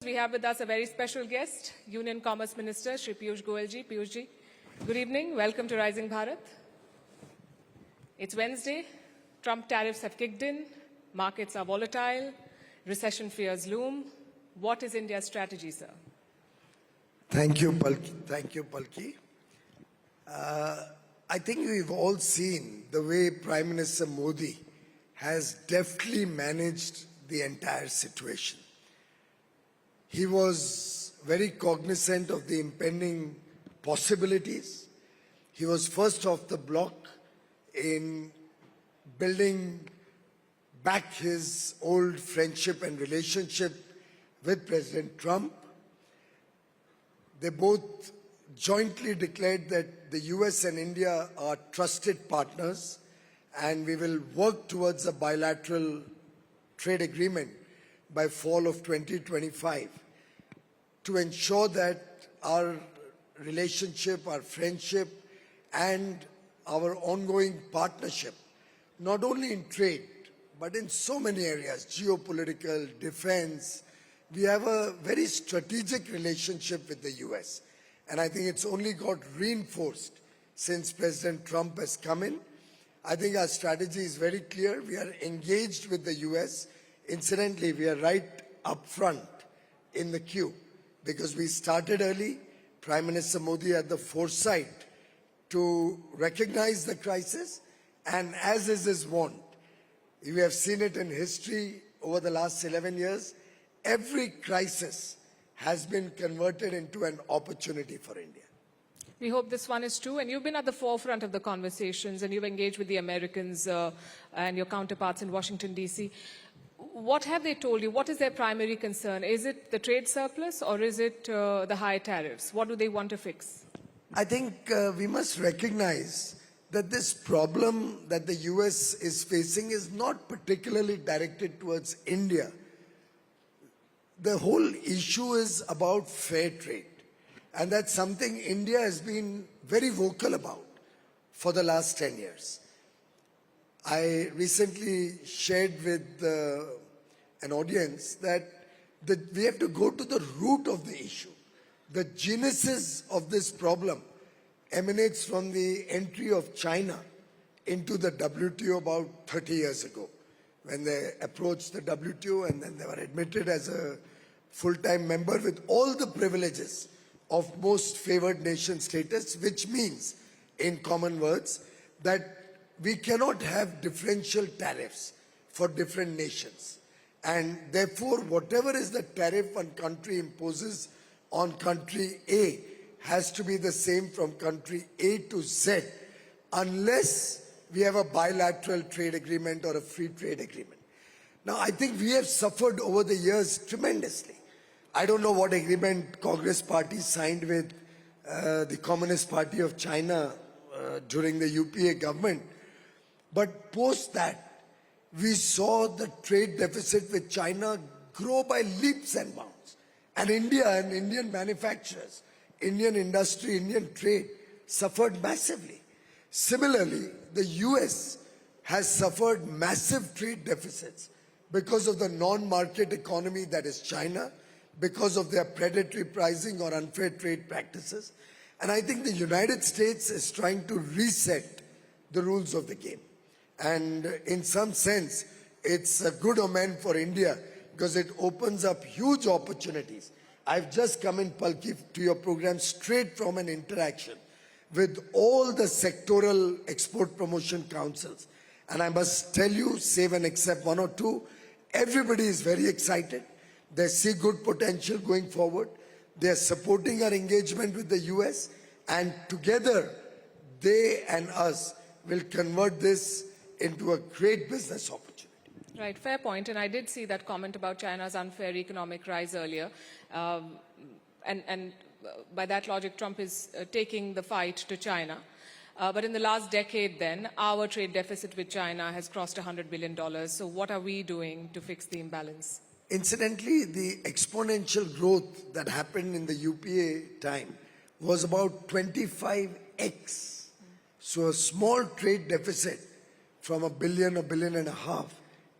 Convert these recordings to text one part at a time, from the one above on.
we have with us a very special guest, Union Commerce Minister Shri Piyush Goyal ji. Piyush ji, good evening. Welcome to Rising Bharat. It's Wednesday. Trump tariffs have kicked in. Markets are volatile. Recession fears loom. What is India's strategy, sir? Thank you, Palki. Thank you, Palki. I think we've all seen the way Prime Minister Modi has deftly managed the entire situation. He was very cognizant of the impending possibilities. He was first off the block in building back his old friendship and relationship with President Trump. They both jointly declared that the US and India are trusted partners and we will work towards a bilateral trade agreement by fall of 2025 to ensure that our relationship, our friendship and our ongoing partnership, not only in trade, but in so many areas, geopolitical, defense, we have a very strategic relationship with the US. And I think it's only got reinforced since President Trump has come in. I think our strategy is very clear. We are engaged with the US. Incidentally, we are right up front in the queue because we started early. Prime Minister Modi had the foresight to recognize the crisis, and as is his wont, we have seen it in history over the last 11 years, every crisis has been converted into an opportunity for India. We hope this one is true. And you've been at the forefront of the conversations and you've engaged with the Americans and your counterparts in Washington, D.C. What have they told you? What is their primary concern? Is it the trade surplus or is it the high tariffs? What do they want to fix? I think we must recognize that this problem that the US is facing is not particularly directed towards India. The whole issue is about fair trade. And that's something India has been very vocal about for the last 10 years. I recently shared with an audience that we have to go to the root of the issue. The genesis of this problem emanates from the entry of China into the WTO about 30 years ago, when they approached the WTO and then they were admitted as a full-time member with all the privileges of most favored nation status, which means, in common words, that we cannot have differential tariffs for different nations. And therefore, whatever is the tariff one country imposes on country A has to be the same from country A to Z, unless we have a bilateral trade agreement or a free trade agreement. Now, I think we have suffered over the years tremendously. I don't know what agreement Congress party signed with the Communist Party of China during the UPA government. But post that, we saw the trade deficit with China grow by leaps and bounds. And India and Indian manufacturers, Indian industry, Indian trade suffered massively. Similarly, the US has suffered massive trade deficits because of the non-market economy that is China, because of their predatory pricing or unfair trade practices. And I think the United States is trying to reset the rules of the game. And in some sense, it's a good omen for India because it opens up huge opportunities. I've just come in, Palki, to your program straight from an interaction with all the sectoral export promotion councils. And I must tell you, save and except one or two, everybody is very excited. They see good potential going forward. They are supporting our engagement with the US, and together they and us will convert this into a great business opportunity. Right, fair point. And I did see that comment about China's unfair economic rise earlier. And by that logic, Trump is taking the fight to China. But in the last decade then, our trade deficit with China has crossed $100 billion. So what are we doing to fix the imbalance? Incidentally, the exponential growth that happened in the UPA time was about 25x. So a small trade deficit from $1 billion, $1.5 billion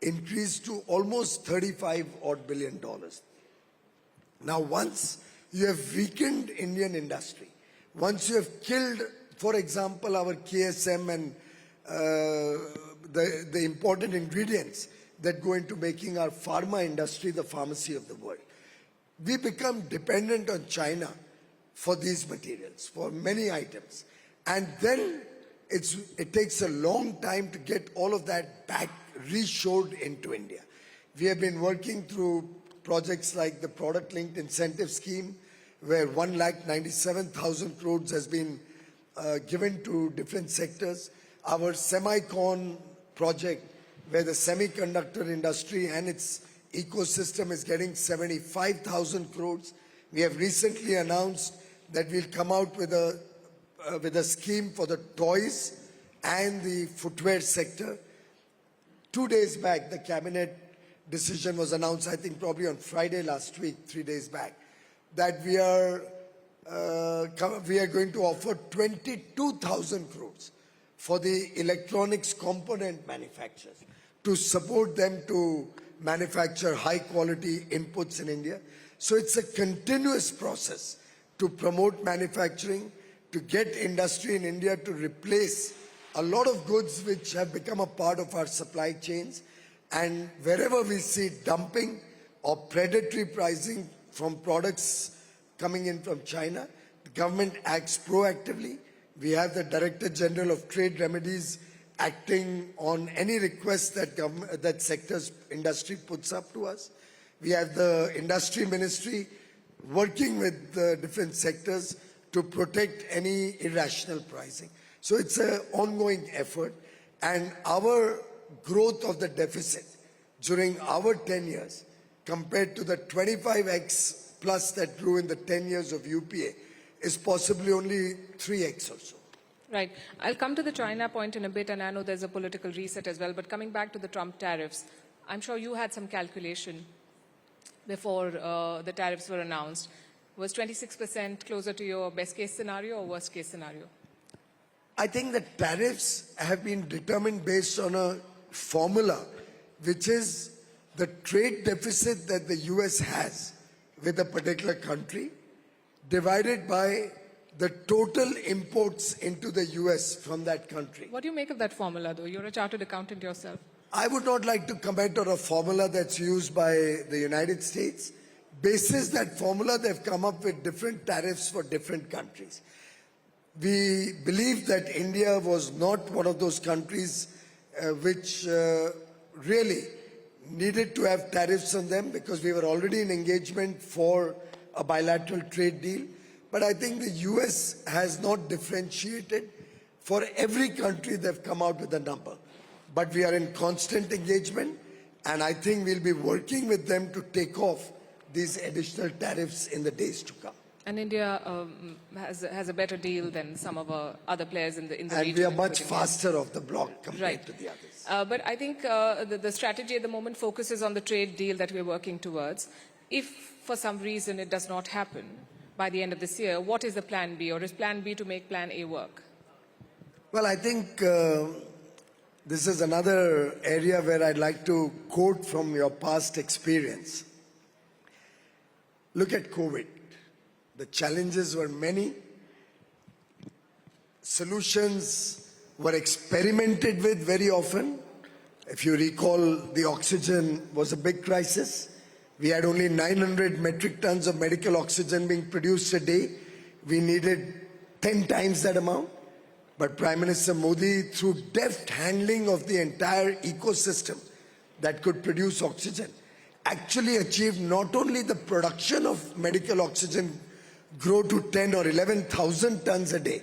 increased to almost $35 odd billion. Now, once you have weakened Indian industry, once you have killed, for example, our KSM and the important ingredients that go into making our pharma industry the pharmacy of the world, we become dependent on China for these materials, for many items. And then it takes a long time to get all of that back reshored into India. We have been working through projects like the Product Linked Incentive Scheme, where 1,97,000 crores has been given to different sectors. Our Semicon project, where the semiconductor industry and its ecosystem is getting 75,000 crores. We have recently announced that we'll come out with a scheme for the toys and the footwear sector. 2 days back, the cabinet decision was announced, I think probably on Friday last week, 3 days back, that we are going to offer 22,000 crores for the electronics component manufacturers to support them to manufacture high quality inputs in India. So it's a continuous process to promote manufacturing, to get industry in India to replace a lot of goods which have become a part of our supply chains. And wherever we see dumping or predatory pricing from products coming in from China, the government acts proactively. We have the Director General of Trade Remedies acting on any request that sector's industry puts up to us. We have the Industry Ministry working with the different sectors to protect any irrational pricing. So it's an ongoing effort, and our growth of the deficit during our 10 years compared to the 25x plus that grew in the 10 years of UPA is possibly only 3x or so. Right. I'll come to the China point in a bit, and I know there's a political reset as well, but coming back to the Trump tariffs, I'm sure you had some calculation before the tariffs were announced. Was 26% closer to your best case scenario or worst case scenario? I think the tariffs have been determined based on a formula, which is the trade deficit that the US has with a particular country divided by the total imports into the US from that country. What do you make of that formula, though? You're a chartered accountant yourself. I would not like to comment on a formula that's used by the United States. Basis that formula, they've come up with different tariffs for different countries. We believe that India was not one of those countries which really needed to have tariffs on them because we were already in engagement for a bilateral trade deal. But I think the US has not differentiated. For every country, they've come out with a number. But we are in constant engagement, and I think we'll be working with them to take off these additional tariffs in the days to come. And India has a better deal than some of our other players in the region. And we are much faster off the block compared to the others. But I think the strategy at the moment focuses on the trade deal that we're working towards. If for some reason it does not happen by the end of this year, what is the plan B, or is plan B to make plan A work? Well, I think this is another area where I'd like to quote from your past experience. Look at COVID. The challenges were many. Solutions were experimented with very often. If you recall, the oxygen was a big crisis. We had only 900 metric tons of medical oxygen being produced a day. We needed 10 times that amount. But Prime Minister Modi, through deft handling of the entire ecosystem that could produce oxygen, actually achieved not only the production of medical oxygen grow to 10 or 11,000 tons a day,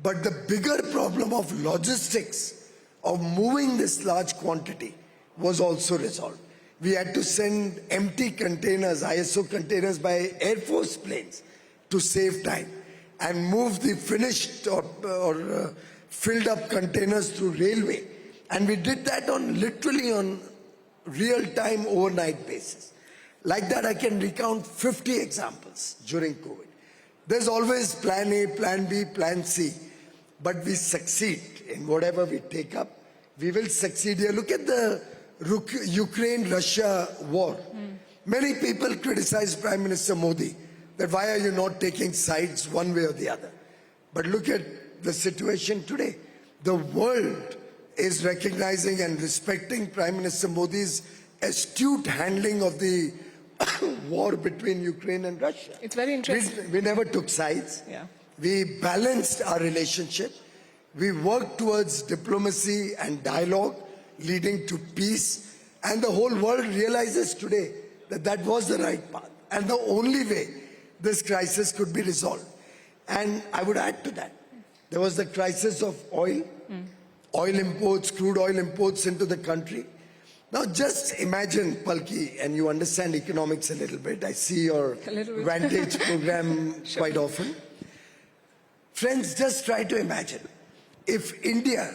but the bigger problem of logistics, of moving this large quantity, was also resolved. We had to send empty containers, ISO containers, by Air Force planes to save time, and move the finished or filled up containers through railway. And we did that literally on real-time overnight basis. Like that, I can recount 50 examples during COVID. There's always plan A, plan B, plan C, but we succeed in whatever we take up. We will succeed here. Look at the Ukraine-Russia war. Many people criticize Prime Minister Modi that why are you not taking sides one way or the other. But look at the situation today. The world is recognizing and respecting Prime Minister Modi's astute handling of the war between Ukraine and Russia. It's very interesting. We never took sides. Yeah. We balanced our relationship. We worked towards diplomacy and dialogue leading to peace. And the whole world realizes today that that was the right path. And the only way this crisis could be resolved. And I would add to that, there was the crisis of oil, oil imports, crude oil imports into the country. Now just imagine, Palki, and you understand economics a little bit. I see your Vantage program quite often. Friends, just try to imagine if India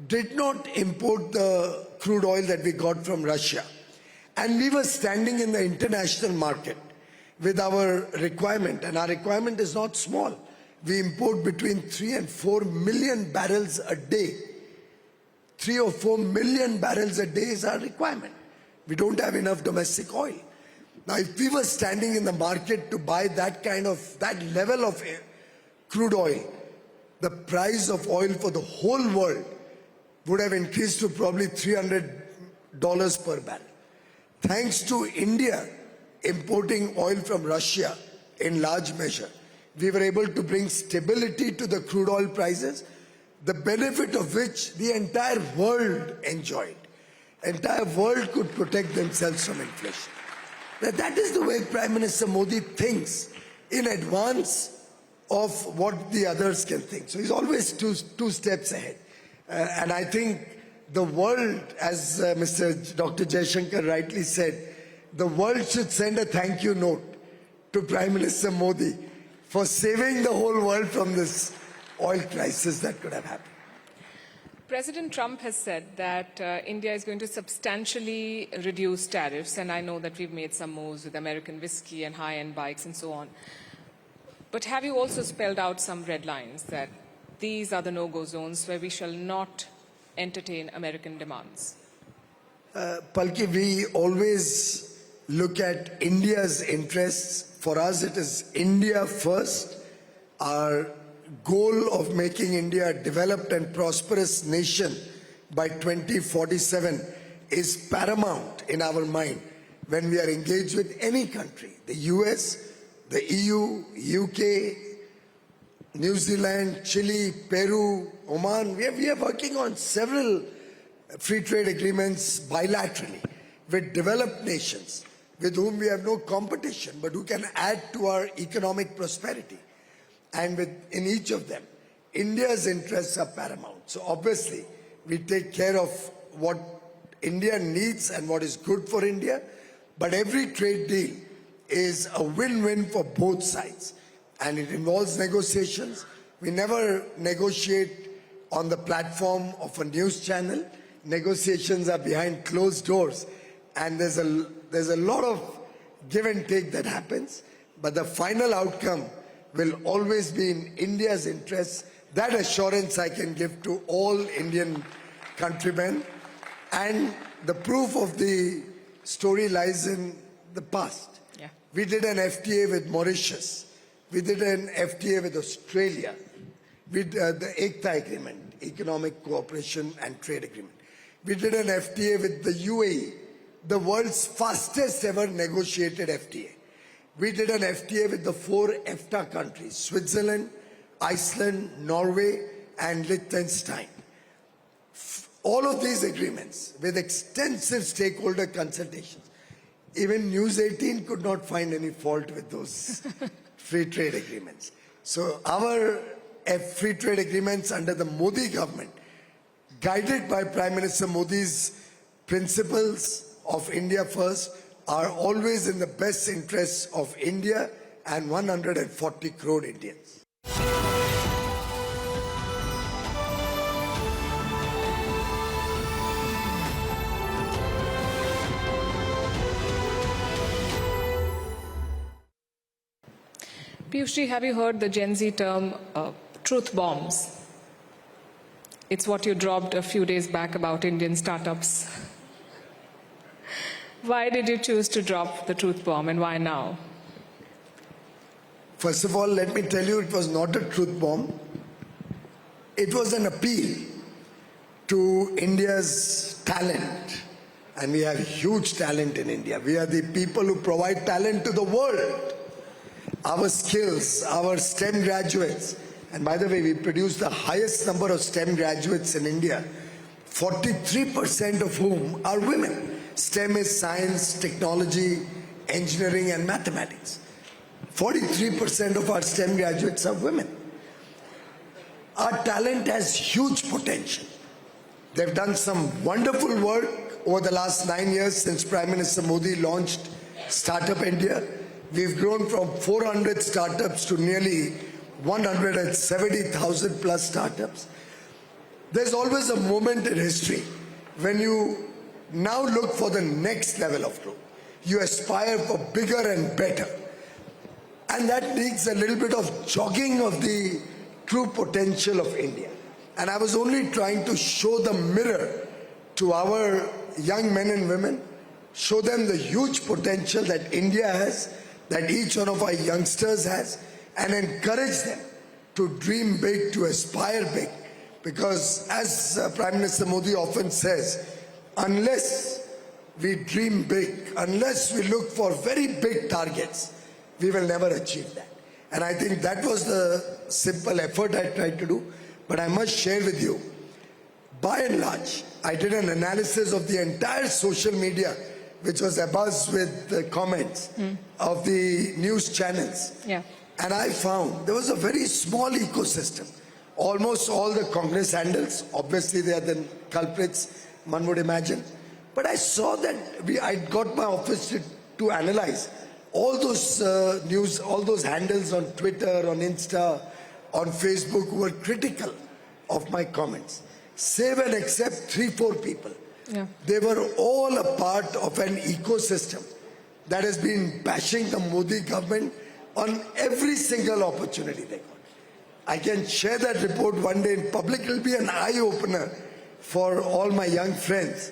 did not import the crude oil that we got from Russia, and we were standing in the international market with our requirement, and our requirement is not small. We import between 3 and 4 million barrels a day. 3 or 4 million barrels a day is our requirement. We don't have enough domestic oil. Now, if we were standing in the market to buy that level of crude oil, the price of oil for the whole world would have increased to probably $300 per barrel. Thanks to India importing oil from Russia in large measure, we were able to bring stability to the crude oil prices, the benefit of which the entire world enjoyed. The entire world could protect themselves from inflation. That is the way Prime Minister Modi thinks in advance of what the others can think. So he's always two steps ahead. And I think the world, as Dr. Jaishankar rightly said, the world should send a thank you note to Prime Minister Modi for saving the whole world from this oil crisis that could have happened. President Trump has said that India is going to substantially reduce tariffs, and I know that we've made some moves with American whiskey and high-end bikes and so on. But have you also spelled out some red lines that these are the no-go zones where we shall not entertain American demands? Palki, we always look at India's interests. For us, it is India first. Our goal of making India a developed and prosperous nation by 2047 is paramount in our mind when we are engaged with any country. The US, the EU, UK, New Zealand, Chile, Peru, Oman. We are working on several free trade agreements bilaterally with developed nations with whom we have no competition but who can add to our economic prosperity. And in each of them, India's interests are paramount. So obviously, we take care of what India needs and what is good for India. But every trade deal is a win-win for both sides. And it involves negotiations. We never negotiate on the platform of a news channel. Negotiations are behind closed doors. And there's a lot of give and take that happens. But the final outcome will always be in India's interests. That assurance I can give to all Indian countrymen. And the proof of the story lies in the past. Yeah. We did an FTA with Mauritius. We did an FTA with Australia. With the ECTA agreement, Economic Cooperation and Trade Agreement. We did an FTA with the UAE, the world's fastest ever negotiated FTA. We did an FTA with the 4 EFTA countries, Switzerland, Iceland, Norway, and Liechtenstein. All of these agreements with extensive stakeholder consultations. Even News18 could not find any fault with those free trade agreements. So our free trade agreements under the Modi government, guided by Prime Minister Modi's principles of India first, are always in the best interests of India and 140 crore Indians. Piyushji, have you heard the Gen Z term truth bombs? It's what you dropped a few days back about Indian startups. Why did you choose to drop the truth bomb, and why now? First of all, let me tell you, it was not a truth bomb. It was an appeal to India's talent. And we have huge talent in India. We are the people who provide talent to the world. Our skills, our STEM graduates. And by the way, we produce the highest number of STEM graduates in India, 43% of whom are women. STEM is science, technology, engineering, and mathematics. 43% of our STEM graduates are women. Our talent has huge potential. They've done some wonderful work over the last 9 years since Prime Minister Modi launched Startup India. We've grown from 400 startups to nearly 170,000 plus startups. There's always a moment in history when you now look for the next level of growth. You aspire for bigger and better. And that needs a little bit of jogging of the true potential of India. And I was only trying to show the mirror to our young men and women, show them the huge potential that India has, that each one of our youngsters has, and encourage them to dream big, to aspire big. Because as Prime Minister Modi often says, unless we dream big, unless we look for very big targets, we will never achieve that. And I think that was the simple effort I tried to do. But I must share with you, by and large, I did an analysis of the entire social media, which was abuzz with the comments of the news channels. Yeah. And I found there was a very small ecosystem. Almost all the Congress handles, obviously they are the culprits, one would imagine. But I saw that I got my office to analyze all those news, all those handles on Twitter, on Insta, on Facebook who were critical of my comments. Save and except 3-4 people. Yeah. They were all a part of an ecosystem that has been bashing the Modi government on every single opportunity they got. I can share that report one day in public. It will be an eye-opener for all my young friends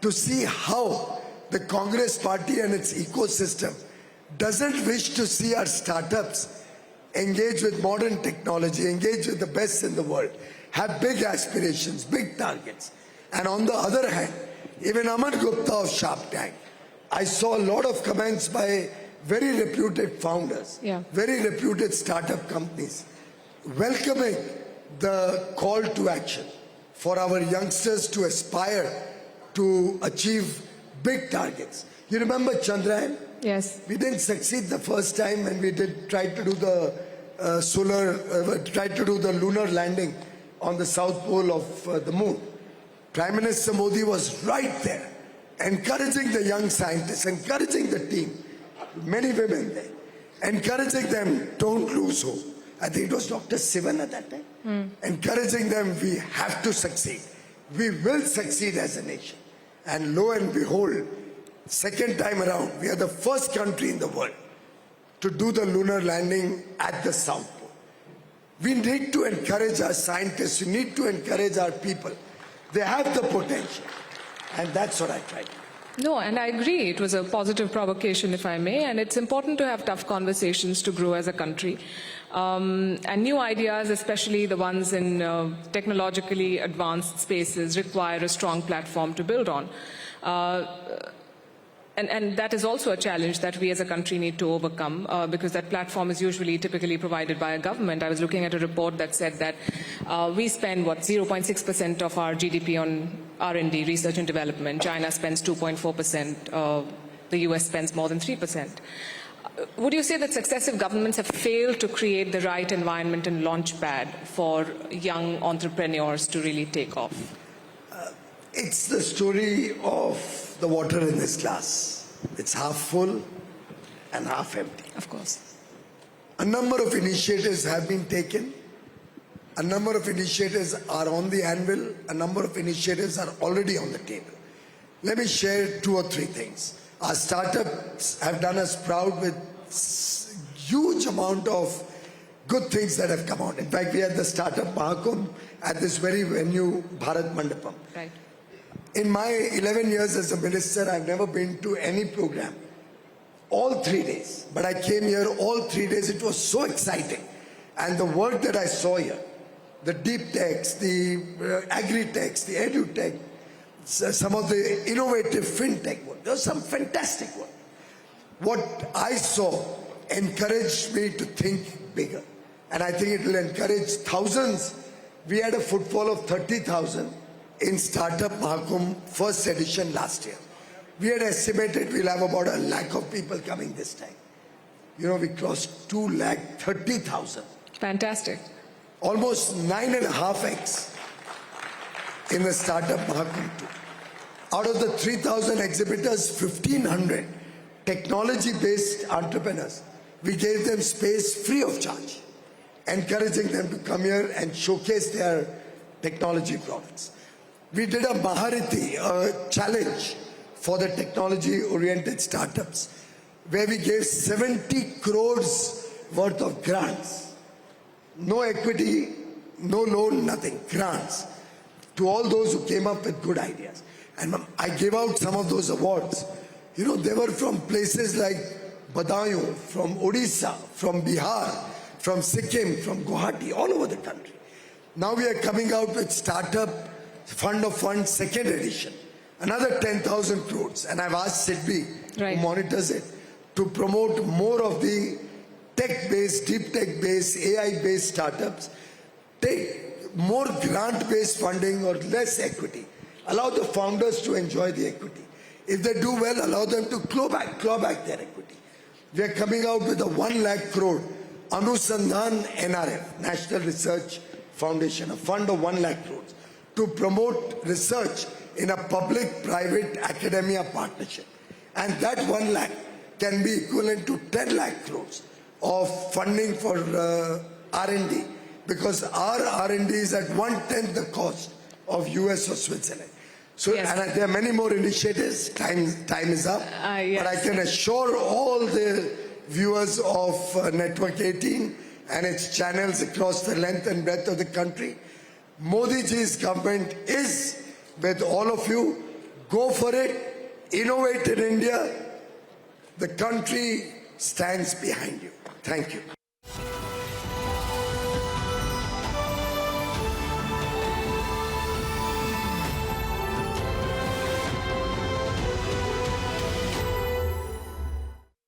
to see how the Congress party and its ecosystem doesn't wish to see our startups engage with modern technology, engage with the best in the world, have big aspirations, big targets. And on the other hand, even Aman Gupta of Shark Tank, I saw a lot of comments by very reputed founders, very reputed startup companies, welcoming the call to action for our youngsters to aspire to achieve big targets. You remember Chandrayaan? Yes. We didn't succeed the first time when we tried to do the lunar landing on the south pole of the moon. Prime Minister Modi was right there, encouraging the young scientists, encouraging the team, many women there, encouraging them, don't lose hope. I think it was Dr. Sivan at that time, encouraging them, we have to succeed. We will succeed as a nation. And lo and behold, second time around, we are the first country in the world to do the lunar landing at the South Pole. We need to encourage our scientists, we need to encourage our people. They have the potential. And that's what I tried to do. No, and I agree. It was a positive provocation, if I may, and it's important to have tough conversations to grow as a country. And new ideas, especially the ones in technologically advanced spaces, require a strong platform to build on. And that is also a challenge that we as a country need to overcome because that platform is typically provided by a government. I was looking at a report that said that we spend, 0.6% of our GDP on R&D, research and development. China spends 2.4%. The US spends more than 3%. Would you say that successive governments have failed to create the right environment and launch pad for young entrepreneurs to really take off? It's the story of the water in this glass. It's half full and half empty. Of course. A number of initiatives have been taken. A number of initiatives are on the anvil. A number of initiatives are already on the table. Let me share 2 or 3 things. Our startups have done us proud with huge amount of good things that have come out. In fact, we had the Startup Mahakumbh at this very venue, Bharat Mandapam. Right. In my 11 years as a minister, I've never been to any program, all 3 days. But I came here all 3 days. It was so exciting. And the work that I saw here, the deep techs, the agri-techs, the edu-tech, some of the innovative fintech work, there was some fantastic work. What I saw encouraged me to think bigger. And I think it will encourage thousands. We had a footfall of 30,000 in Startup Mahakumbh first edition last year. We had estimated we'll have about 1 lakh of people coming this time. You know, we crossed 2,30,000. Fantastic. Almost 9.5x in the Startup Mahakumbh too. Out of the 3,000 exhibitors, 1,500 technology-based entrepreneurs. We gave them space free of charge, encouraging them to come here and showcase their technology products. We did a Mahariti, a challenge for the technology-oriented startups, where we gave 70 crores worth of grants. No equity, no loan, nothing, grants to all those who came up with good ideas. And I gave out some of those awards. You know, they were from places like Badaun, from Odisha, from Bihar, from Sikkim, from Guwahati, all over the country. Now we are coming out with Startup Fund of Funds second edition, another 10,000 crores. And I've asked SIDBI, who monitors it, to promote more of the tech-based, deep tech-based, AI-based startups, take more grant-based funding or less equity. Allow the founders to enjoy the equity. If they do well, allow them to claw back their equity. We are coming out with a 1 lakh crore Anusandhan NRF, National Research Foundation, a fund of 1 lakh crores to promote research in a public-private academia partnership. And that 1 lakh can be equivalent to 10 lakh crores of funding for R&D, because our R&D is at 1/10 the cost of US or Switzerland. So, and there are many more initiatives. Time is up. But I can assure all the viewers of Network 18 and its channels across the length and breadth of the country, Modi ji's government is with all of you. Go for it. Innovate in India. The country stands behind you. Thank you.